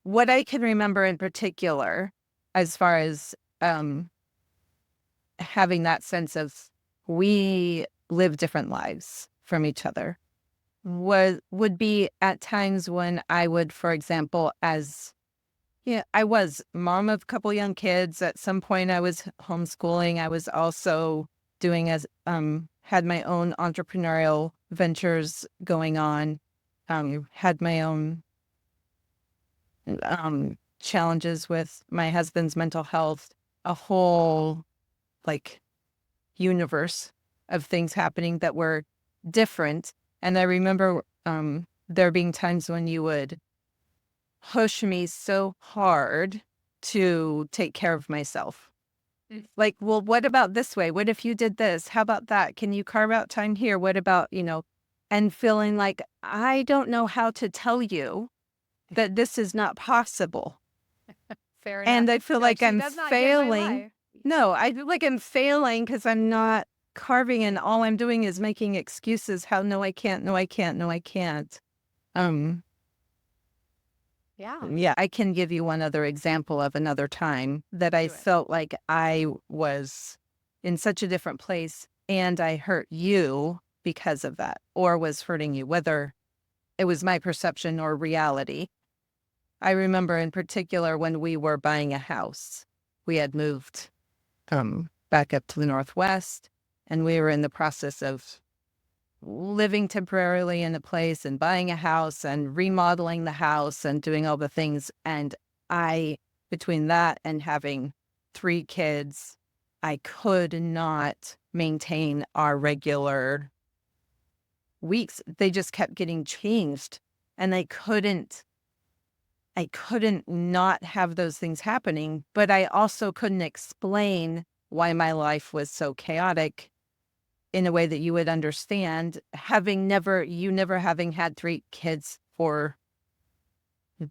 what I can remember in particular, as far as having that sense of we live different lives from each other, would be at times when I would, for example, I was mom of a couple young kids. At some point, I was homeschooling. I was also doing had my own entrepreneurial ventures going on. Had my own challenges with my husband's mental health, a whole like universe of things happening that were different. And I remember there being times when you would push me so hard to take care of myself. Like, well, what about this way? What if you did this? How about that? Can you carve out time here? What about, and feeling like I don't know how to tell you that this is not possible. Fair enough. And I feel You're like, like she I'm does not get my failing. life. No, I feel like I'm failing because I'm not carving and all I'm doing is making excuses. How no, I can't, no, I can't, no, I can't. Um, Yeah. yeah, I can give you one other example of another time that I Do it. felt like I was in such a different place and I hurt you because of that or was hurting you, whether it was my perception or reality. I remember in particular when we were buying a house, we had moved back up to the Northwest and we were in the process of living temporarily in a place and buying a house and remodeling the house and doing all the things. And between that and having 3 kids, I could not maintain our regular weeks. They just kept getting changed. And I couldn't not have those things happening, but I also couldn't explain why my life was so chaotic in a way that you would understand, you never having had 3 kids or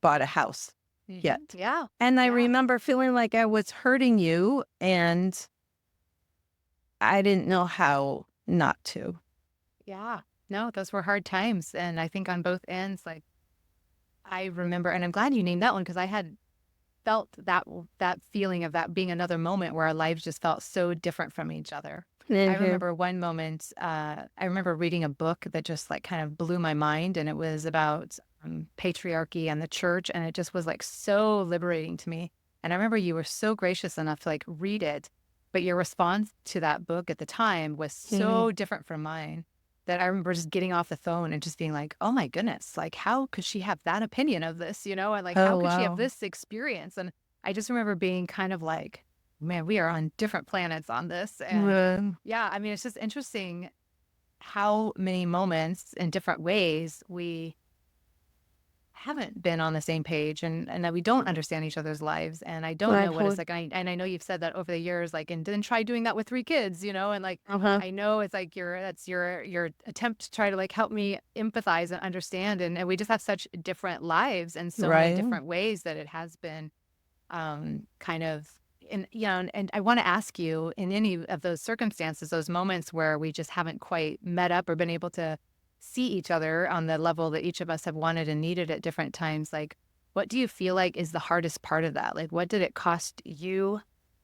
bought a house yet. Yeah. And I Yeah. remember feeling like I was hurting you and I didn't know how not to. Yeah. No, those were hard times. And I think on both ends, like I remember, and I'm glad you named that one because I had felt that feeling of that being another moment where our lives just felt so different from each other. I Mm-hmm. remember one moment, I remember reading a book that just like kind of blew my mind, and it was about patriarchy and the church, and it just was like so liberating to me. And I remember you were so gracious enough to like read it, but your response to that book at the time was Mm-hmm. so different from mine that I remember just getting off the phone and just being like, oh my goodness, like how could she have that opinion of this, And like, how Oh, could she have wow. this experience? And I just remember being kind of like, man, we are on different planets on this. And Um, yeah, I mean, it's just interesting how many moments in different ways we haven't been on the same page and that we don't understand each other's lives. And I don't I know what it's hope. like. And I know you've said that over the years, like, and then try doing that with 3 kids, and like, Uh-huh. I know it's like that's your attempt to try to like help me empathize and understand. And we just have such different lives in so many Right. different ways that it has been kind of and I want to ask you in any of those circumstances, those moments where we just haven't quite met up or been able to see each other on the level that each of us have wanted and needed at different times, like what do you feel like is the hardest part of that? Like what did it cost you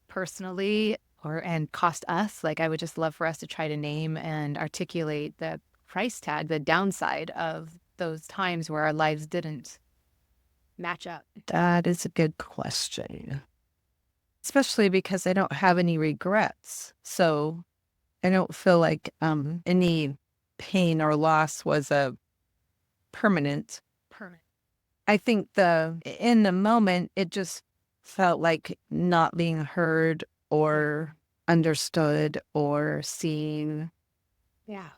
personally and cost us? Like I would just love for us to try to name and articulate the price tag, the downside of those times where our lives didn't match up. That is a good question. Especially because I don't have any regrets. So I don't feel like any pain or loss was a permanent. Permanent. I think in the moment, it just felt like not being heard Yeah. or understood or seen. Yeah.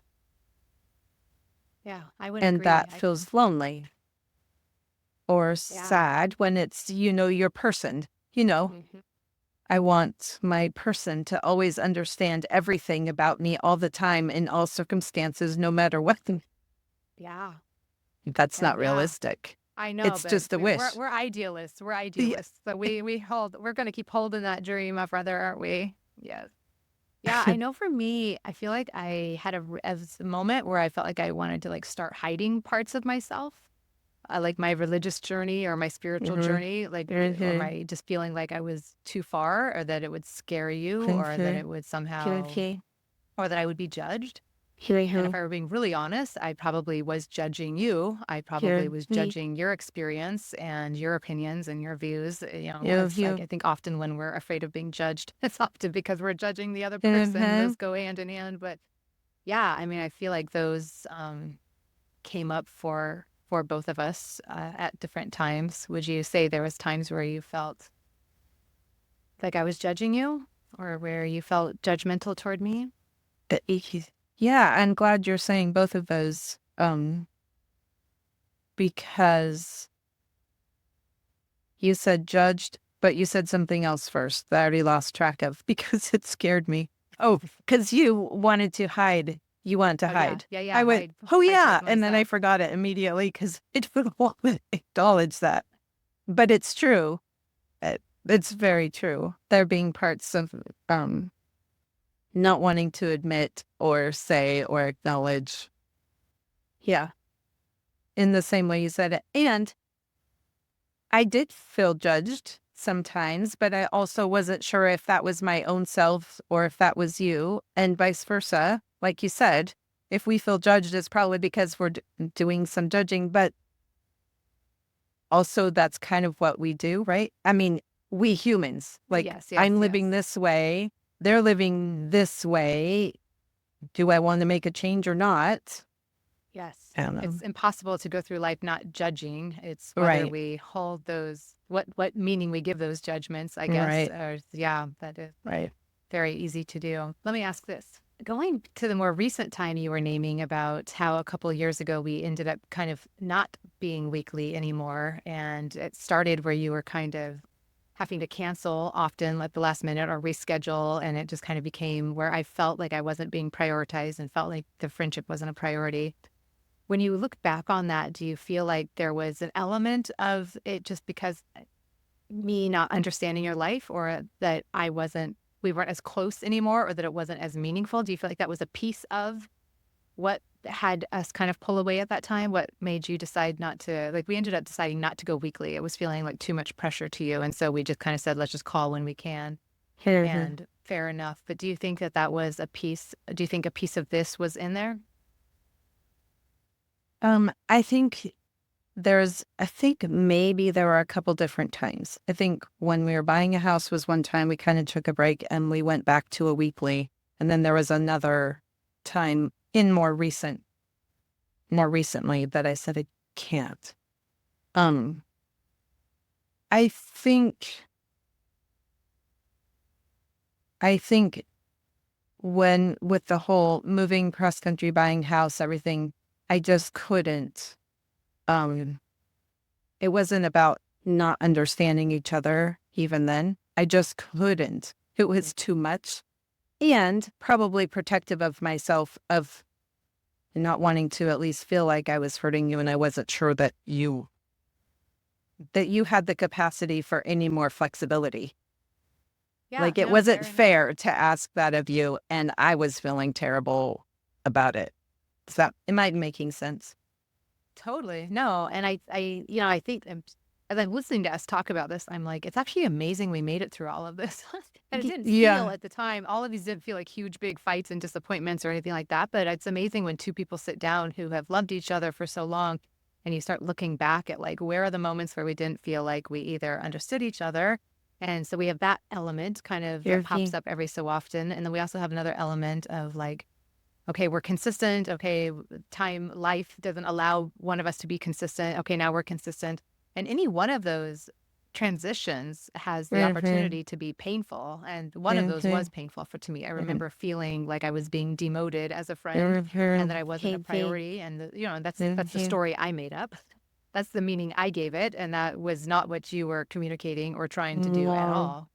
Yeah, I would And agree. that feels lonely or Yeah. sad when it's, your person, Mhm. I want my person to always understand everything about me all the time in all circumstances, no matter what. Yeah. That's not And yeah, realistic. I know, It's but just a wish. we're idealists. We're Yeah. idealists. So we're gonna keep holding that dream, my brother, aren't we? Yes. Yeah, I know for me, I feel like I had a moment where I felt like I wanted to like start hiding parts of myself. like my religious journey or my spiritual Mhm. journey, like, or Mhm. my just feeling like I was too far, or that it would scare you, or that Mhm. it would somehow, Okay. or that I would be judged. And if Mhm. I were being really honest, I probably was judging you. I probably was Me. judging your experience and your opinions and your views. It's like, You. I think often when we're afraid of being judged, it's often because we're judging the other person. Those Mhm. go hand in hand. But yeah, I mean, I feel like those came up for both of us at different times. Would you say there was times where you felt like I was judging you, or where you felt judgmental toward me? Yeah, I'm glad you're saying both of those. Because you said judged, but you said something else first that I already lost track of because it scared me. Oh, because you wanted to hide. You wanted to Oh yeah, hide. yeah, I yeah. went, oh Hide parts yeah. of And then I myself. forgot it immediately because it would want to acknowledge that. But it's true. It's very true. There being parts of um not wanting to admit or say or acknowledge. Yeah. In the same way you said it. And I did feel judged sometimes, but I also wasn't sure if that was my own self or if that was you, and vice versa. Like you said, if we feel judged, it's probably because we're doing some judging, but also that's kind of what we do, right? I mean, we humans, like Yes, yes, I'm living yes. this way, they're living this way. Do I want to make a change or not? Yes. I don't know. It's impossible to go through life not judging. It's whether Right, we hold those, what meaning we give those judgments, I guess. right, Or yeah, that is right. very easy to do. Let me ask this. Going to the more recent time you were naming about how a couple of years ago we ended up kind of not being weekly anymore. And it started where you were kind of having to cancel often at the last minute or reschedule. And it just kind of became where I felt like I wasn't being prioritized and felt like the friendship wasn't a priority. When you look back on that, do you feel like there was an element of it just because me not understanding your life, or that we weren't as close anymore, or that it wasn't as meaningful? Do you feel like that was a piece of what had us kind of pull away at that time? What made you decide not to, like, we ended up deciding not to go weekly. It was feeling like too much pressure to you. And so we just kind of said, let's just call when we can. And fair enough. But do you think that that was a piece? Do you think a piece of this was in there? I think I think maybe there were a couple different times. I think when we were buying a house was one time we kind of took a break and we went back to a weekly. And then there was another time in more recently that I said I can't. Um, I think, I think when with the whole moving cross country, buying house, everything, I just couldn't. Um, It wasn't about not understanding each other even then. I just couldn't. It was too much and probably protective of myself of not wanting to at least feel like I was hurting you and I wasn't sure that you had the capacity for any more flexibility. Yeah, Like it no, wasn't fair enough. fair to ask that of you and I was feeling terrible about it. Is that am I making sense? Totally. No, and I think as I'm listening to us talk about this, I'm like, it's actually amazing we made it through all of this. And it didn't feel Yeah. at the time, all of these didn't feel like huge, big fights and disappointments or anything like that. But it's amazing when two people sit down who have loved each other for so long and you start looking back at like, where are the moments where we didn't feel like we either understood each other? And so we have that element kind of that You're pops up every so often. And then we also have another element of like, okay, we're consistent. Okay, life doesn't allow one of us to be consistent. Okay, now we're consistent. And any one of those transitions has the mhm. opportunity to be painful. And one of those was Mhm. painful to me. I Mhm. remember feeling like I was being demoted as a friend and that Mhm. I wasn't a Mhm. priority. And that's the Mhm. story I made up. That's the meaning I gave it. And that was not what you were communicating or trying to do at No. all.